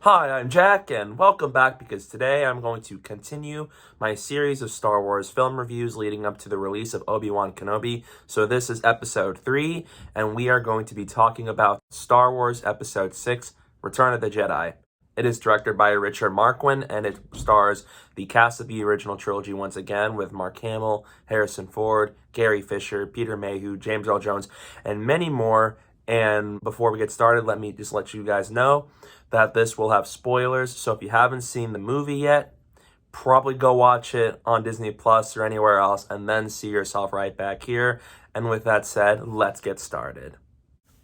Hi, I'm Jack, and welcome back because today I'm going to continue my series of Star Wars film reviews leading up to the release of Obi-Wan Kenobi. So this is episode 3, and we are going to be talking about Star Wars Episode 6, Return of the Jedi. It is directed by Richard Marquand, and it stars the cast of the original trilogy once again with Mark Hamill, Harrison Ford, Carrie Fisher, Peter Mayhew, James Earl Jones, and many more. And before we get started, let me just let you guys know that this will have spoilers. So if you haven't seen the movie yet, probably go watch it on Disney Plus or anywhere else and then see yourself right back here. And with that said, let's get started.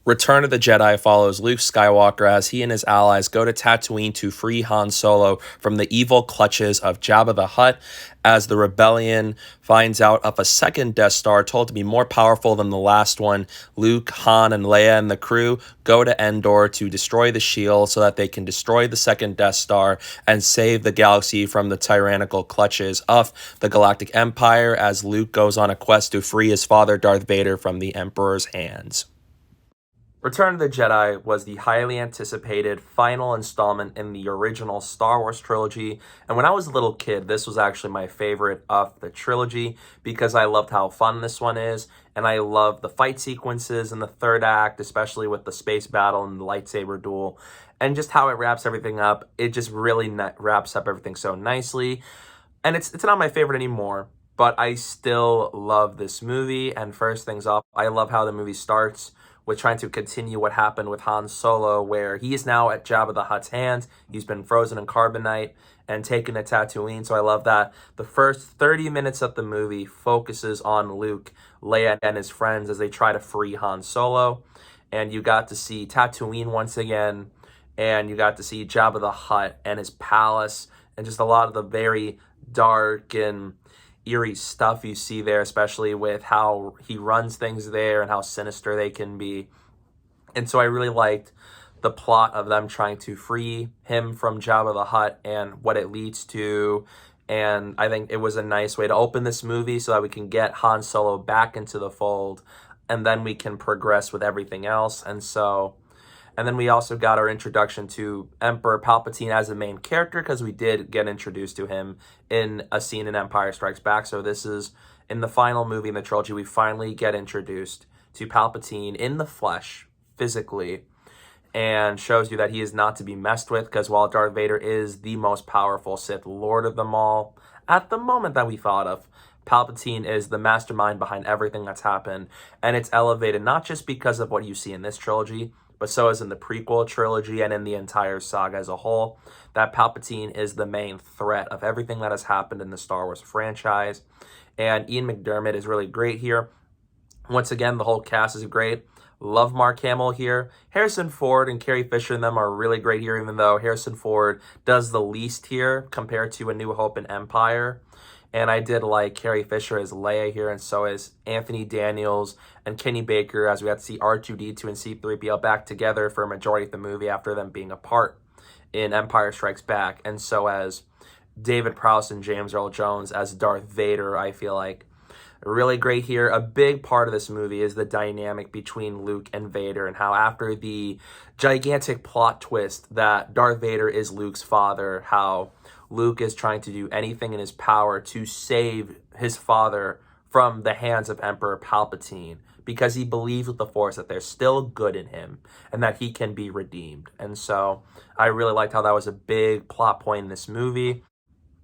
Return of the Jedi follows Luke Skywalker as he and his allies go to Tatooine to free Han Solo from the evil clutches of Jabba the Hutt as the rebellion finds out of a second Death Star told to be more powerful than the last one. Luke, Han, and Leia and the crew go to Endor to destroy the shield so that they can destroy the second Death Star and save the galaxy from the tyrannical clutches of the Galactic Empire as Luke goes on a quest to free his father Darth Vader from the Emperor's hands. Return of the Jedi was the highly anticipated final installment in the original Star Wars trilogy, and when I was a little kid, this was actually my favorite of the trilogy because I loved how fun this one is, and I love the fight sequences in the third act, especially with the space battle and the lightsaber duel, and just how it wraps everything up. It just really wraps up everything so nicely, and it's not my favorite anymore, but I still love this movie. And first things off, I love how the movie starts with trying to continue what happened with Han Solo, where he is now at Jabba the Hutt's hands. He's been frozen in carbonite and taken to Tatooine, so I love that. The first 30 minutes of the movie focuses on Luke, Leia, and his friends as they try to free Han Solo. And you got to see Tatooine once again, and you got to see Jabba the Hutt and his palace, and just a lot of the very dark and eerie stuff you see there, especially with how he runs things there and how sinister they can be. And so I really liked the plot of them trying to free him from Jabba the Hutt and what it leads to. And I think it was a nice way to open this movie so that we can get Han Solo back into the fold and then we can progress with everything else. And then we also got our introduction to Emperor Palpatine as the main character because we did get introduced to him in a scene in Empire Strikes Back. So this is, in the final movie in the trilogy, we finally get introduced to Palpatine in the flesh, physically, and shows you that he is not to be messed with because while Darth Vader is the most powerful Sith Lord of them all, at the moment that we thought of, Palpatine is the mastermind behind everything that's happened. And it's elevated not just because of what you see in this trilogy, but so is in the prequel trilogy and in the entire saga as a whole, that Palpatine is the main threat of everything that has happened in the Star Wars franchise. And Ian McDiarmid is really great here. Once again, the whole cast is great. Love Mark Hamill here. Harrison Ford and Carrie Fisher and them are really great here, even though Harrison Ford does the least here compared to A New Hope and Empire. And I did like Carrie Fisher as Leia here, and so is Anthony Daniels and Kenny Baker, as we had to see R2-D2 and C-3PO back together for a majority of the movie after them being apart in Empire Strikes Back. And so as David Prowse and James Earl Jones as Darth Vader, I feel like really great here. A big part of this movie is the dynamic between Luke and Vader and how after the gigantic plot twist that Darth Vader is Luke's father, how Luke is trying to do anything in his power to save his father from the hands of Emperor Palpatine because he believes with the Force that there's still good in him and that he can be redeemed. And so I really liked how that was a big plot point in this movie.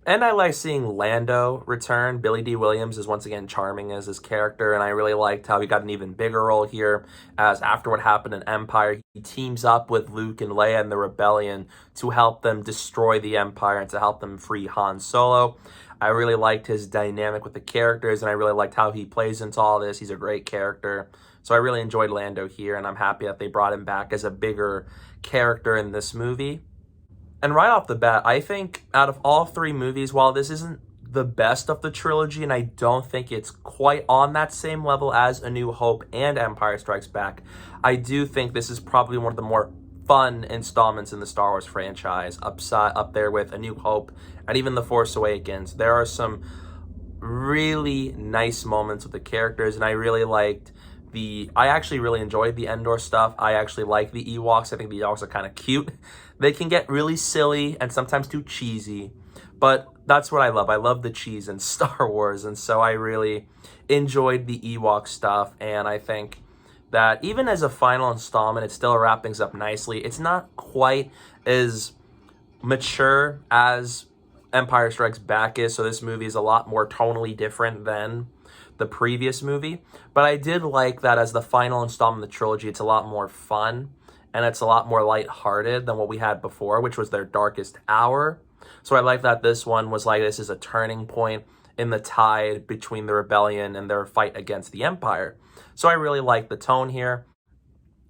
And I like seeing Lando return. Billy Dee Williams is once again charming as his character, and I really liked how he got an even bigger role here, as after what happened in Empire, he teams up with Luke and Leia and the Rebellion to help them destroy the Empire and to help them free Han Solo. I really liked his dynamic with the characters, and I really liked how he plays into all this. He's a great character. So I really enjoyed Lando here, and I'm happy that they brought him back as a bigger character in this movie. And right off the bat, I think out of all three movies, while this isn't the best of the trilogy, and I don't think it's quite on that same level as A New Hope and Empire Strikes Back, I do think this is probably one of the more fun installments in the Star Wars franchise, up there with A New Hope and even The Force Awakens. There are some really nice moments with the characters, and I actually really enjoyed the Endor stuff. I actually like the Ewoks. I think the Ewoks are kind of cute. they can get really silly and sometimes too cheesy, but that's what I love. I love the cheese in Star Wars, and so I really enjoyed the Ewok stuff, and I think that even as a final installment, it still wraps things up nicely. It's not quite as mature as Empire Strikes Back is, so this movie is a lot more tonally different than the previous movie, but I did like that as the final installment of the trilogy, it's a lot more fun, and it's a lot more lighthearted than what we had before, which was their darkest hour. So I like that this one was like, this is a turning point in the tide between the rebellion and their fight against the Empire. So I really liked the tone here,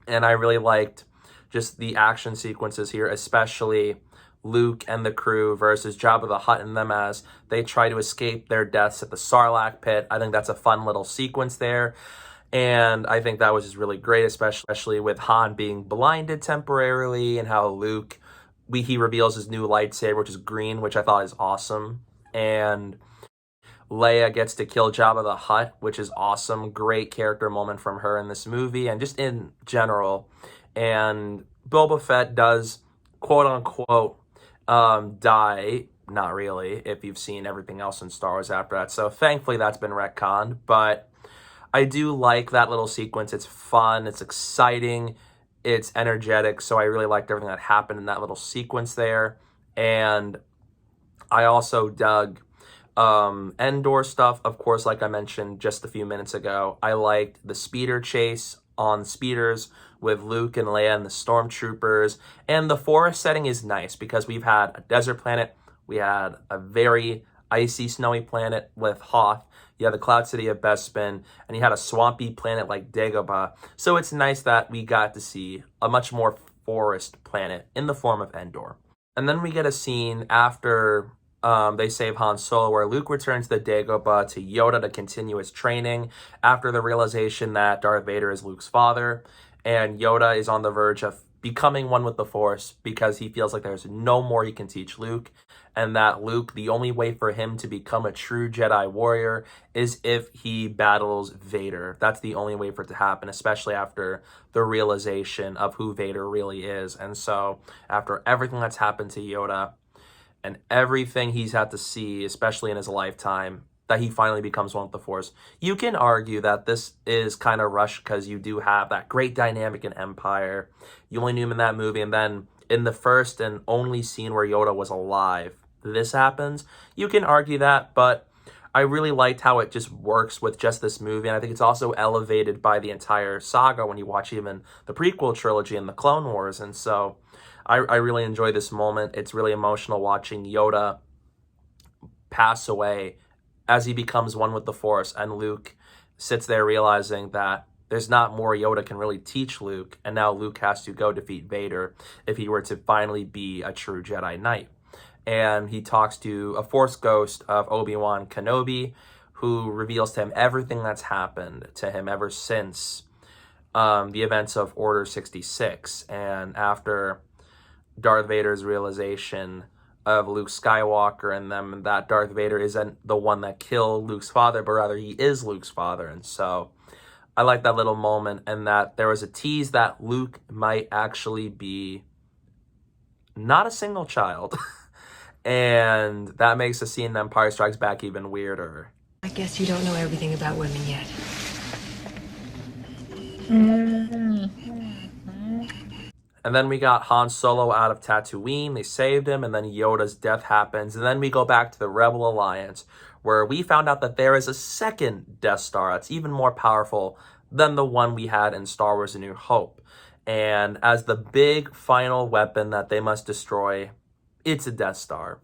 and I really liked just the action sequences here, especially Luke and the crew versus Jabba the Hutt and them as they try to escape their deaths at the Sarlacc pit. I think that's a fun little sequence there. And I think that was just really great, especially with Han being blinded temporarily and how Luke, he reveals his new lightsaber, which is green, which I thought is awesome. And Leia gets to kill Jabba the Hutt, which is awesome. Great character moment from her in this movie and just in general. And Boba Fett does, quote unquote, die, not really, if you've seen everything else in Star Wars after that. So thankfully that's been retconned, but I do like that little sequence. It's fun, it's exciting, it's energetic, so I really liked everything that happened in that little sequence there. And I also dug Endor stuff, of course, like I mentioned just a few minutes ago. I liked the speeder chase on speeders with Luke and Leia and the stormtroopers, and the forest setting is nice because we've had a desert planet, we had a very icy, snowy planet with Hoth, you had the cloud city of Bespin, and you had a swampy planet like Dagobah. So it's nice that we got to see a much more forest planet in the form of Endor. And then we get a scene after they save Han Solo where Luke returns to Dagobah to Yoda to continue his training after the realization that Darth Vader is Luke's father, and Yoda is on the verge of becoming one with the Force because he feels like there's no more he can teach Luke, and that Luke, the only way for him to become a true Jedi warrior is if he battles Vader. That's the only way for it to happen, especially after the realization of who Vader really is. And so after everything that's happened to Yoda and everything he's had to see, especially in his lifetime, that he finally becomes one with the Force. You can argue that this is kind of rushed because you do have that great dynamic in Empire. You only knew him in that movie, and then in the first and only scene where Yoda was alive, this happens. You can argue that, but I really liked how it just works with just this movie, and I think it's also elevated by the entire saga when you watch even the prequel trilogy and the Clone Wars, and so I really enjoy this moment. It's really emotional watching Yoda pass away as he becomes one with the Force, and Luke sits there realizing that there's not more Yoda can really teach Luke, and now Luke has to go defeat Vader if he were to finally be a true Jedi Knight. And he talks to a Force ghost of Obi-Wan Kenobi, who reveals to him everything that's happened to him ever since the events of Order 66, and after Darth Vader's realization of Luke Skywalker and them, that Darth Vader isn't the one that killed Luke's father, but rather he is Luke's father. And so I like that little moment, and that there was a tease that Luke might actually be not a single child. And that makes the scene in Empire Strikes Back even weirder. I guess you don't know everything about women yet. And then we got Han Solo out of Tatooine. They saved him, and then Yoda's death happens. And then we go back to the Rebel Alliance, where we found out that there is a second Death Star that's even more powerful than the one we had in Star Wars A New Hope. And as the big final weapon that they must destroy, it's a Death Star.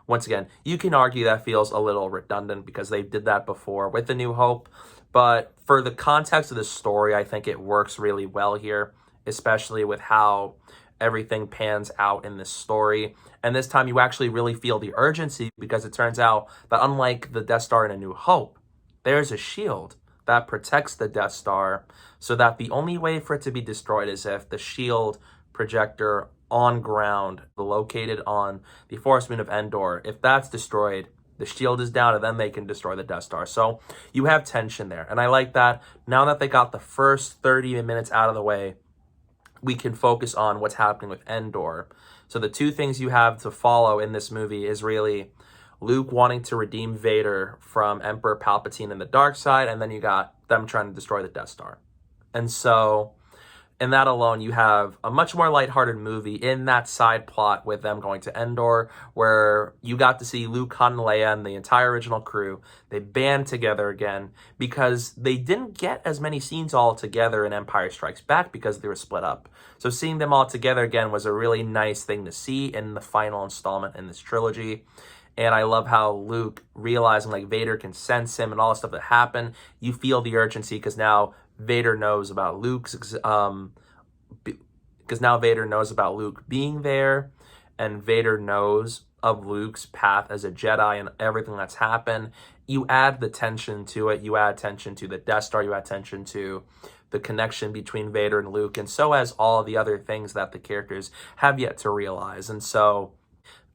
Once again, you can argue that feels a little redundant because they did that before with A New Hope. But for the context of the story, I think it works really well here, especially with how everything pans out in this story. And this time you actually really feel the urgency because it turns out that unlike the Death Star in A New Hope, there's a shield that protects the Death Star, so that the only way for it to be destroyed is if the shield projector on ground located on the forest moon of Endor, if that's destroyed, the shield is down, and then they can destroy the Death Star. So you have tension there. And I like that now that they got the first 30 minutes out of the way, we can focus on what's happening with Endor. So the two things you have to follow in this movie is really Luke wanting to redeem Vader from Emperor Palpatine and the dark side, and then you got them trying to destroy the Death Star. And so in that alone, you have a much more lighthearted movie in that side plot with them going to Endor, where you got to see Luke, Han, and Leia, and the entire original crew. They band together again because they didn't get as many scenes all together in Empire Strikes Back because they were split up. So seeing them all together again was a really nice thing to see in the final installment in this trilogy. And I love how Luke, realizing like Vader can sense him and all the stuff that happened, you feel the urgency because now Vader knows about because now Vader knows about Luke being there, and Vader knows of Luke's path as a Jedi and everything that's happened. You add the tension to it. You add tension to the Death Star. You add tension to the connection between Vader and Luke, and so as all the other things that the characters have yet to realize. And so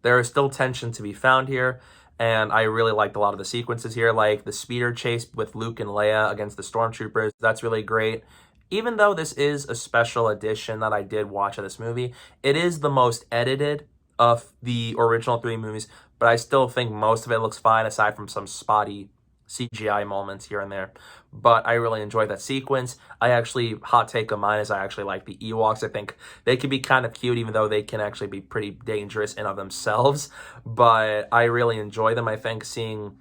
there is still tension to be found here. And I really liked a lot of the sequences here, like the speeder chase with Luke and Leia against the stormtroopers. That's really great. Even though this is a special edition that I did watch of this movie, it is the most edited of the original three movies, but I still think most of it looks fine aside from some spotty CGI moments here and there. But I really enjoyed that sequence. Hot take of mine is I actually like the Ewoks. I think they can be kind of cute, even though they can actually be pretty dangerous in of themselves. But I really enjoy them. I think seeing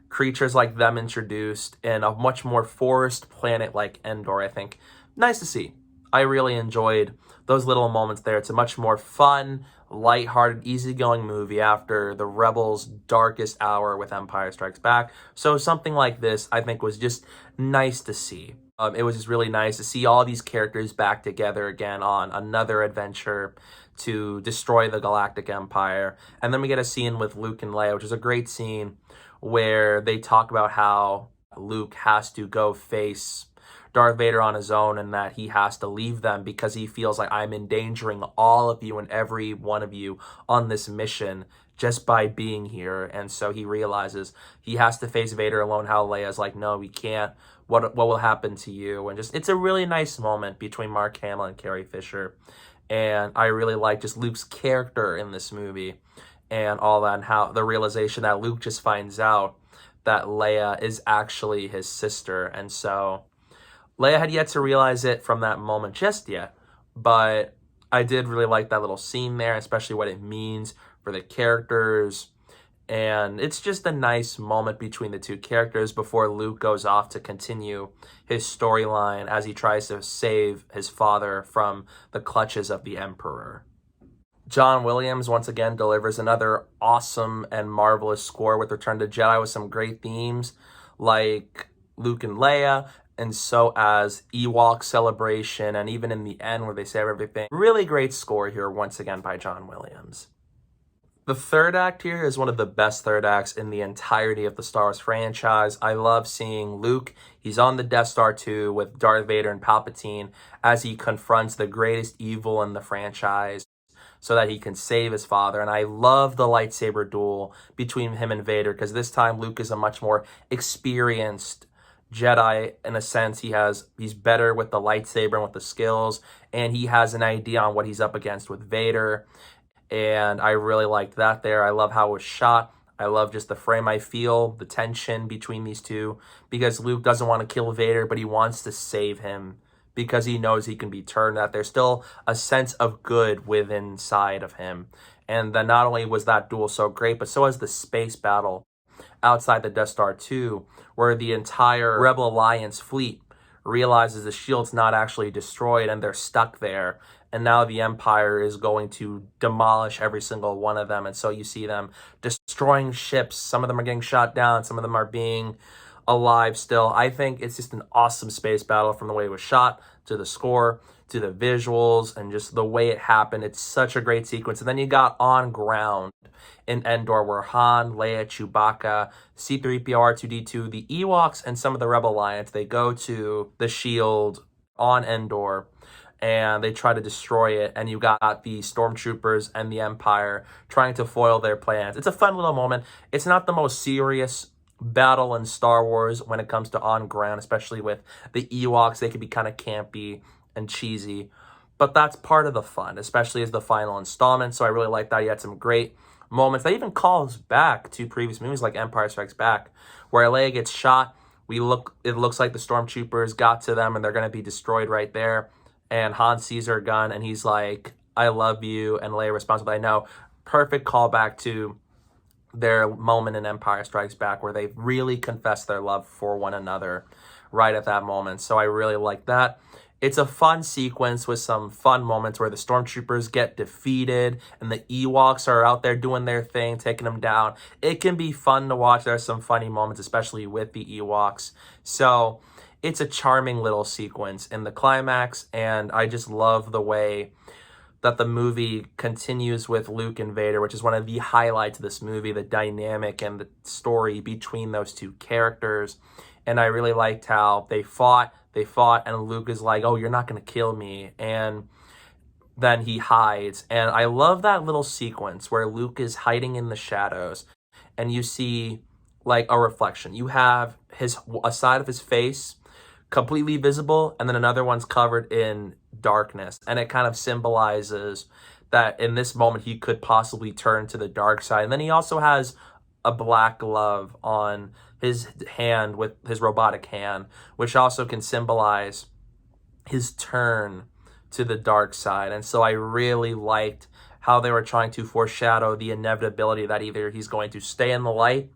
creatures like them introduced in a much more forest planet like Endor, I think, nice to see. I really enjoyed those little moments there. It's a much more fun, lighthearted, easygoing movie after the Rebels' darkest hour with Empire Strikes Back. So something like this, I think, was just nice to see. It was just really nice to see all these characters back together again on another adventure to destroy the Galactic Empire. And then we get a scene with Luke and Leia, which is a great scene where they talk about how Luke has to go face Darth Vader on his own and that he has to leave them because he feels like I'm endangering all of you and every one of you on this mission just by being here. And so he realizes he has to face Vader alone, how Leia's like, no, we can't. What will happen to you? And just, it's a really nice moment between Mark Hamill and Carrie Fisher. And I really like just Luke's character in this movie and all that, and how the realization that Luke just finds out that Leia is actually his sister. And so Leia had yet to realize it from that moment just yet, but I did really like that little scene there, especially what it means for the characters. And it's just a nice moment between the two characters before Luke goes off to continue his storyline as he tries to save his father from the clutches of the Emperor. John Williams once again delivers another awesome and marvelous score with Return to Jedi with some great themes like Luke and Leia, and so as Ewok celebration, and even in the end where they save everything. Really great score here once again by John Williams. The third act here is one of the best third acts in the entirety of the Star Wars franchise. I love seeing Luke. He's on the Death Star 2 with Darth Vader and Palpatine as he confronts the greatest evil in the franchise so that he can save his father. And I love the lightsaber duel between him and Vader because this time Luke is a much more experienced Jedi in a sense. He's better with the lightsaber and with the skills, and he has an idea on what he's up against with Vader. And I really liked that there. I love how it was shot. I love just the frame. I feel the tension between these two because Luke doesn't want to kill Vader, but he wants to save him because he knows he can be turned, that there's still a sense of good within inside of him. And then not only was that duel so great, but so was the space battle outside the Death Star 2, where the entire Rebel Alliance fleet realizes the shield's not actually destroyed and they're stuck there. And now the Empire is going to demolish every single one of them. And so you see them destroying ships. Some of them are getting shot down. Some of them are being alive still. I think it's just an awesome space battle from the way it was shot to the score to the visuals and just the way it happened. It's such a great sequence. And then you got on ground in Endor where Han, Leia, Chewbacca, C-3PO, R2-D2, the Ewoks, and some of the Rebel Alliance, they go to the shield on Endor and they try to destroy it, and you got the stormtroopers and the Empire trying to foil their plans. It's a fun little moment. It's not the most serious battle in Star Wars when it comes to on ground, especially with the Ewoks. They could be kind of campy and cheesy, but that's part of the fun, especially as the final installment. So I really like that. He had some great moments. That even calls back to previous movies like Empire Strikes Back, where Leia gets shot. It looks like the stormtroopers got to them and they're going to be destroyed right there. And Han sees her gun and he's like, I love you. And Leia responds with, I know. Perfect callback to their moment in Empire Strikes Back where they really confess their love for one another right at that moment. So I really like that. It's a fun sequence with some fun moments where the stormtroopers get defeated and the Ewoks are out there doing their thing, taking them down. It can be fun to watch. There's some funny moments, especially with the Ewoks. So it's a charming little sequence in the climax, and I just love the way that the movie continues with Luke and Vader, which is one of the highlights of this movie, the dynamic and the story between those two characters. And I really liked how they fought, and Luke is like, oh, you're not going to kill me. And then he hides. And I love that little sequence where Luke is hiding in the shadows, and you see like a reflection. You have a side of his face completely visible, and then another one's covered in darkness. And it kind of symbolizes that in this moment he could possibly turn to the dark side. And then he also has a black glove on his hand with his robotic hand, which also can symbolize his turn to the dark side. And so I really liked how they were trying to foreshadow the inevitability that either he's going to stay in the light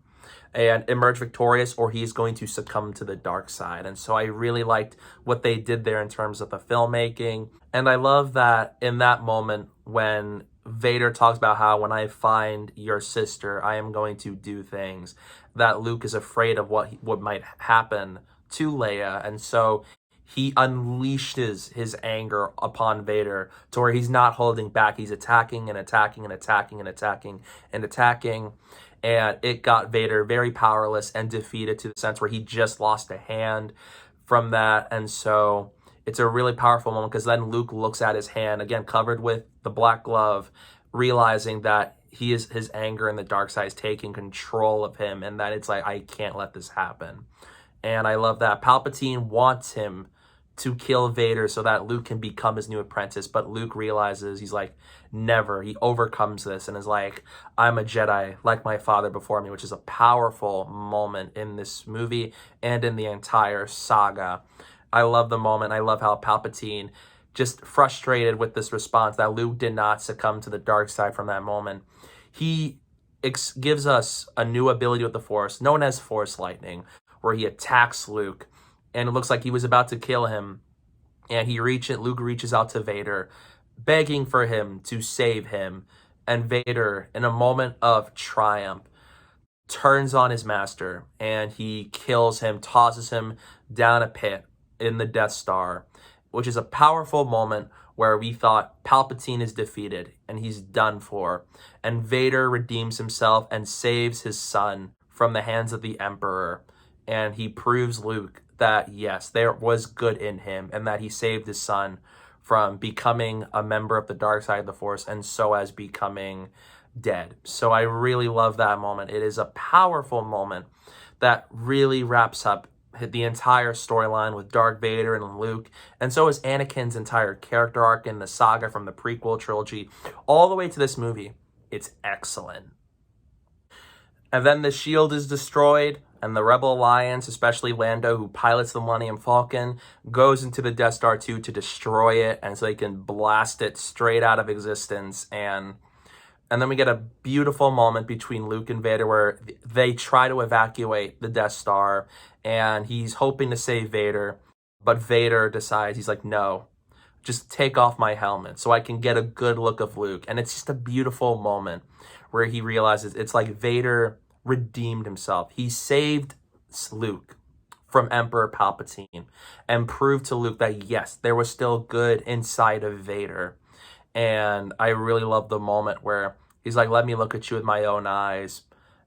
and emerge victorious, or he's going to succumb to the dark side. And so I really liked what they did there in terms of the filmmaking. And I love that in that moment when Vader talks about how when I find your sister, I am going to do things, that Luke is afraid of what might happen to Leia. And so he unleashes his anger upon Vader to where he's not holding back. He's attacking and attacking and attacking and attacking and attacking. And it got Vader very powerless and defeated to the sense where he just lost a hand from that. And so it's a really powerful moment because then Luke looks at his hand, again, covered with the black glove, realizing that his anger and the dark side is taking control of him, and that it's like, I can't let this happen. And I love that Palpatine wants him to kill Vader so that Luke can become his new apprentice. But Luke realizes, he's like, never. He overcomes this and is like, I'm a Jedi like my father before me, which is a powerful moment in this movie and in the entire saga. I love the moment. I love how Palpatine, just frustrated with this response that Luke did not succumb to the dark side from that moment, he gives us a new ability with the Force known as Force Lightning, where he attacks Luke and it looks like he was about to kill him, and Luke reaches out to Vader, begging for him to save him, and Vader, in a moment of triumph, turns on his master, and he kills him, tosses him down a pit in the Death Star, which is a powerful moment where we thought Palpatine is defeated and he's done for, and Vader redeems himself and saves his son from the hands of the Emperor, and he proves Luke that yes, there was good in him and that he saved his son from becoming a member of the dark side of the Force and so as becoming dead. So I really love that moment. It is a powerful moment that really wraps up the entire storyline with Darth Vader and Luke, and so is Anakin's entire character arc in the saga from the prequel trilogy all the way to this movie. It's excellent. And then the shield is destroyed, and the Rebel Alliance, especially Lando, who pilots the Millennium Falcon, goes into the Death Star 2 to destroy it, and so they can blast it straight out of existence. And then we get a beautiful moment between Luke and Vader where they try to evacuate the Death Star, and he's hoping to save Vader, but Vader decides, he's like, no, just take off my helmet so I can get a good look of Luke. And it's just a beautiful moment where he realizes it's like Vader redeemed himself. He saved Luke from Emperor Palpatine and proved to Luke that yes, there was still good inside of Vader. And I really love the moment where he's like, let me look at you with my own eyes.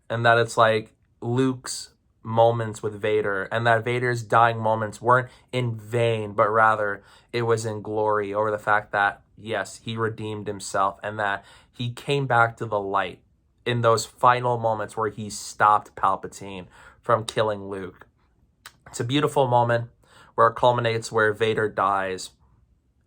And that it's like Luke's moments with Vader, and that Vader's dying moments weren't in vain, but rather it was in glory over the fact that yes, he redeemed himself and that he came back to the light in those final moments where he stopped Palpatine from killing Luke. It's a beautiful moment where it culminates where Vader dies,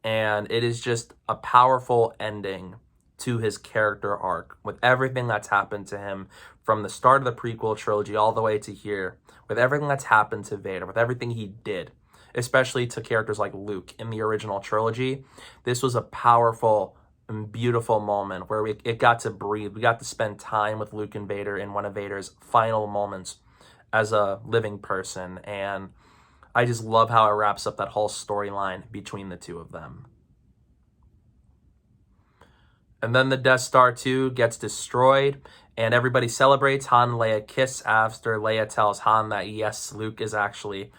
And it is just a powerful ending to his character arc with everything that's happened to him from the start of the prequel trilogy all the way to here, with everything that's happened to Vader, with everything he did, especially to characters like Luke in the original trilogy. This was a powerful and beautiful moment where it got to breathe. We got to spend time with Luke and Vader in one of Vader's final moments as a living person. And I just love how it wraps up that whole storyline between the two of them. And then the Death Star 2 gets destroyed, and everybody celebrates. Han and Leia kiss after Leia tells Han that, yes, Luke is actually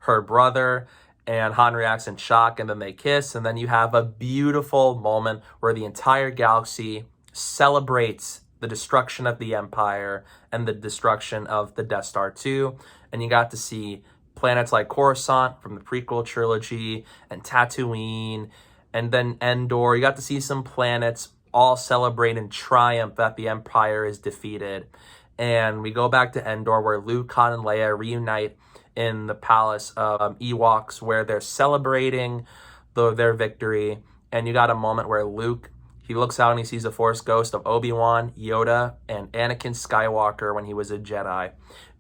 her brother, and Han reacts in shock, and then they kiss, and then you have a beautiful moment where the entire galaxy celebrates the destruction of the Empire and the destruction of the Death Star 2, and you got to see planets like Coruscant from the prequel trilogy, and Tatooine, and then Endor. You got to see some planets all celebrate in triumph that the Empire is defeated. And we go back to Endor, where Luke, Han, and Leia reunite in the palace of Ewoks, where they're celebrating their victory. And you got a moment where Luke, he looks out and he sees a Force ghost of Obi-Wan, Yoda, and Anakin Skywalker when he was a Jedi.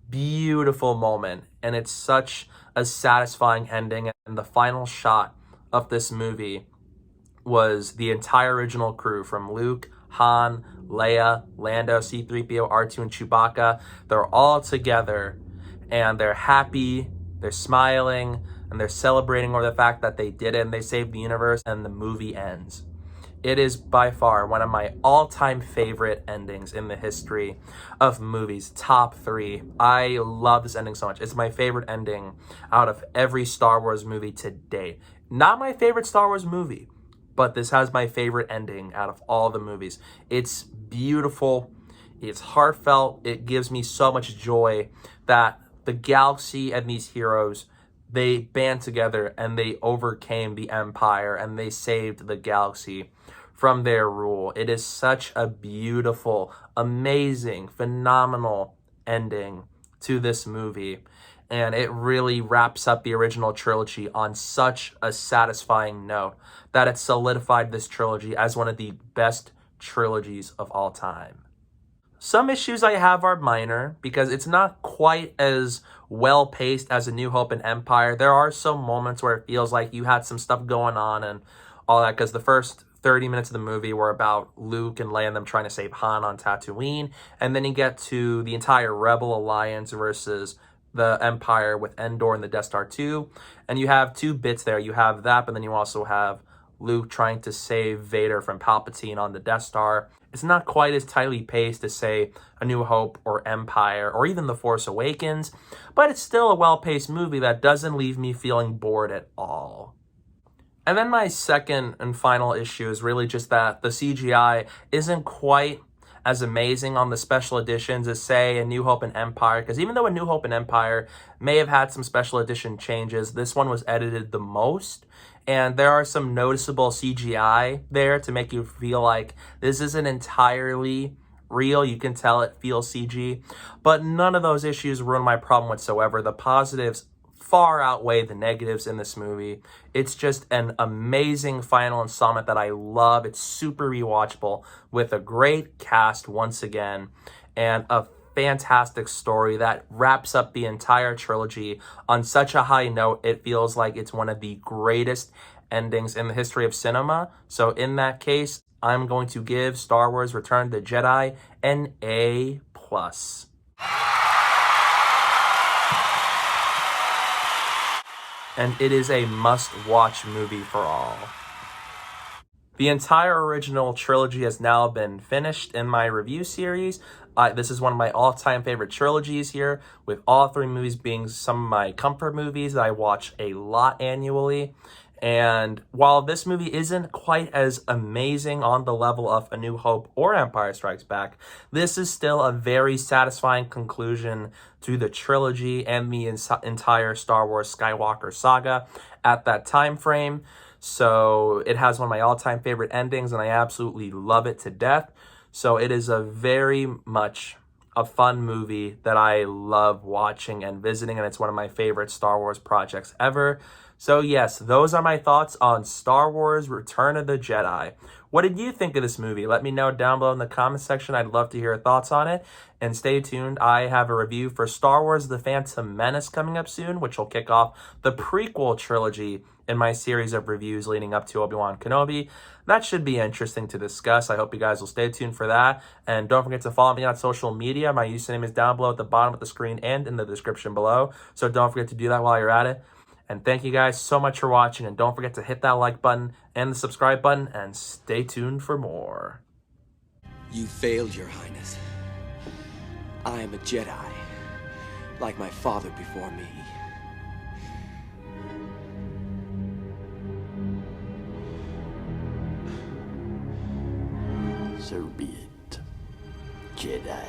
Beautiful moment. And it's such a satisfying ending. And the final shot of this movie was the entire original crew, from Luke, Han, Leia, Lando, C-3PO, R2, and Chewbacca. They're all together, and they're happy, they're smiling, and they're celebrating over the fact that they did it, and they saved the universe, and the movie ends. It is by far one of my all-time favorite endings in the history of movies, top 3. I love this ending so much. It's my favorite ending out of every Star Wars movie to date. Not my favorite Star Wars movie, but this has my favorite ending out of all the movies. It's beautiful, it's heartfelt, it gives me so much joy that the galaxy and these heroes, they band together and they overcame the Empire and they saved the galaxy from their rule. It is such a beautiful, amazing, phenomenal ending to this movie. And it really wraps up the original trilogy on such a satisfying note that it solidified this trilogy as one of the best trilogies of all time. Some issues I have are minor because it's not quite as well paced as A New Hope and Empire. There are some moments where it feels like you had some stuff going on and all that, because the first 30 minutes of the movie were about Luke and Leia and them trying to save Han on Tatooine, and then you get to the entire Rebel Alliance versus the Empire with Endor and the Death Star 2, and you have two bits there. You have that, but then you also have Luke trying to save Vader from Palpatine on the Death Star. It's not quite as tightly paced as, say, A New Hope or Empire or even The Force Awakens, but it's still a well-paced movie that doesn't leave me feeling bored at all. And then my second and final issue is really just that the CGI isn't quite as amazing on the special editions as, say, A New Hope and Empire, because even though A New Hope and Empire may have had some special edition changes, this one was edited the most, and there are some noticeable CGI there to make you feel like this isn't entirely real. You can tell it feels CG, but none of those issues ruin my problem whatsoever. The positives far outweigh the negatives in this movie. It's just an amazing final installment that I love. It's super rewatchable with a great cast once again and a fantastic story that wraps up the entire trilogy on such a high note. It feels like it's one of the greatest endings in the history of cinema. So in that case, I'm going to give Star Wars Return of the Jedi an A+. And it is a must-watch movie for all. The entire original trilogy has now been finished in my review series. This is one of my all-time favorite trilogies here, with all 3 movies being some of my comfort movies that I watch a lot annually. And while this movie isn't quite as amazing on the level of A New Hope or Empire Strikes Back, this is still a very satisfying conclusion to the trilogy and the entire Star Wars Skywalker saga at that time frame. So it has one of my all-time favorite endings, and I absolutely love it to death. So it is a very much a fun movie that I love watching and visiting, and it's one of my favorite Star Wars projects ever. So yes, those are my thoughts on Star Wars Return of the Jedi. What did you think of this movie? Let me know down below in the comment section. I'd love to hear your thoughts on it. And stay tuned. I have a review for Star Wars The Phantom Menace coming up soon, which will kick off the prequel trilogy in my series of reviews leading up to Obi-Wan Kenobi. That should be interesting to discuss. I hope you guys will stay tuned for that. And don't forget to follow me on social media. My username is down below at the bottom of the screen and in the description below. So don't forget to do that while you're at it. And thank you guys so much for watching. And don't forget to hit that like button and the subscribe button. And stay tuned for more. You failed, Your Highness. I am a Jedi, like my father before me. So be it, Jedi.